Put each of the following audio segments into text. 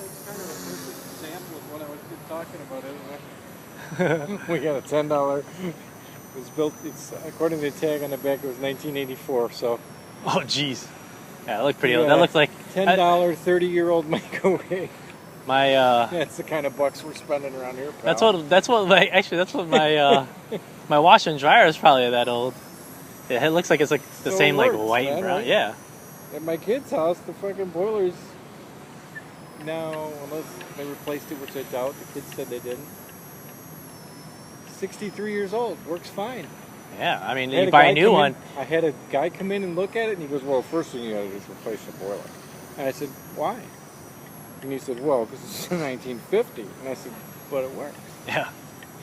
That's kind of a perfect example of what I was just talking about, isn't it? We got a $10. It was built. It's according to the tag on the back. It was 1984. So. Oh, jeez. Yeah, that looked pretty old. That looked like $10 30-year-old microwave. my. That's the kind of bucks we're spending around here, pal. That's what my my washer and dryer is probably that old. Yeah, it looks like it's like the So same it like works, white man, and brown. right? Yeah. At my kid's house, the fucking boiler's now, unless they replaced it, which I doubt. The kids said they didn't. 63 years old, works fine. Yeah, I mean, you buy a new one. I had a guy come in and look at it, and he goes, "Well, first thing you got to do is replace the boiler." And I said, "Why?" And he said, "Well, because it's 1950." And I said, "But it works." Yeah.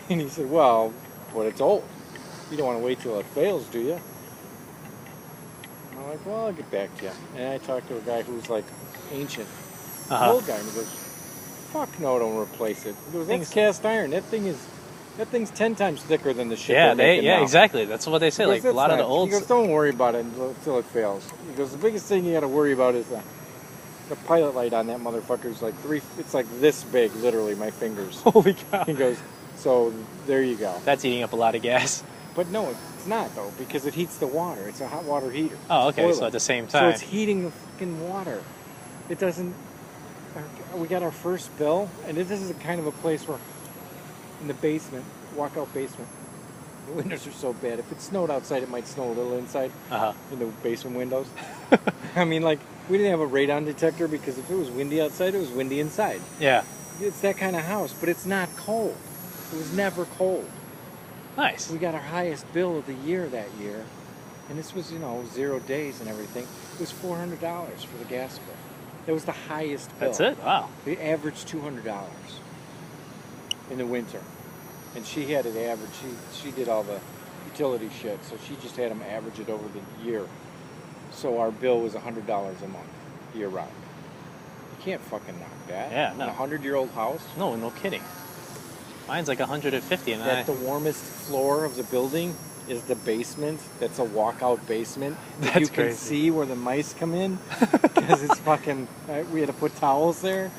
And he said, "Well, but it's old. You don't want to wait till it fails, do you?" And I'm like, "Well, I'll get back to you." And I talked to a guy who's like ancient, old guy, and he goes, "Fuck no, don't replace it." He goes, "That's cast iron. That thing's 10 times thicker than the shit." Yeah, they're making now." exactly. That's what they say. He goes, Like a lot of the "That's old. not." He goes, "Don't worry about it until it fails." He goes, "The biggest thing you got to worry about is the pilot light on that motherfucker is like it's like this big, literally, my fingers." Holy cow. He goes, "So there you go." That's eating up a lot of gas. But no, it's not though, because it heats the water. It's a hot water heater. Oh, okay. Boiler. So at the same time. So it's heating the fucking water. It doesn't. We got our first bill, and this is a kind of a place where, in the basement, walkout basement, the windows are so bad. If it snowed outside, it might snow a little inside in the basement windows. I mean, like, we didn't have a radon detector because if it was windy outside, it was windy inside. Yeah. It's that kind of house, but it's not cold. It was never cold. Nice. We got our highest bill of the year that year, and this was, 0 days and everything. It was $400 for the gas bill. That was the highest bill. That's it? Wow. They averaged $200 in the winter. And she had it average. She did all the utility shit, so she just had them average it over the year. So our bill was $100 a month, year round. You can't fucking knock that. Yeah, no. In a 100-year-old house. No kidding. Mine's like 150, and the warmest floor of the building is the basement. That's a walkout basement. That's you can crazy. see where the mice come in because it's fucking. We had to put towels there.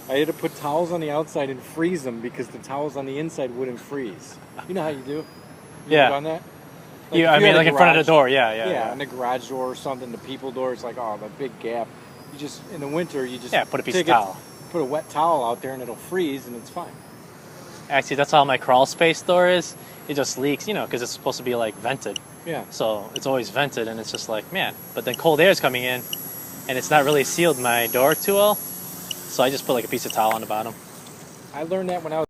I had to put towels on the outside and freeze them because the towels on the inside wouldn't freeze. You know how you do? Yeah. Done that? I mean, like in front of the door. Yeah. On the garage door or something, the people door. It's like, oh, the big gap. You just in the winter, you just put a piece of towel. Put a wet towel out there and it'll freeze and it's fine. Actually, that's how my crawl space door is. It just leaks, because it's supposed to be like vented. Yeah. So it's always vented, and it's just like, man. But then cold air is coming in, and it's not really sealed my door too well. So I just put like a piece of towel on the bottom. I learned that when I was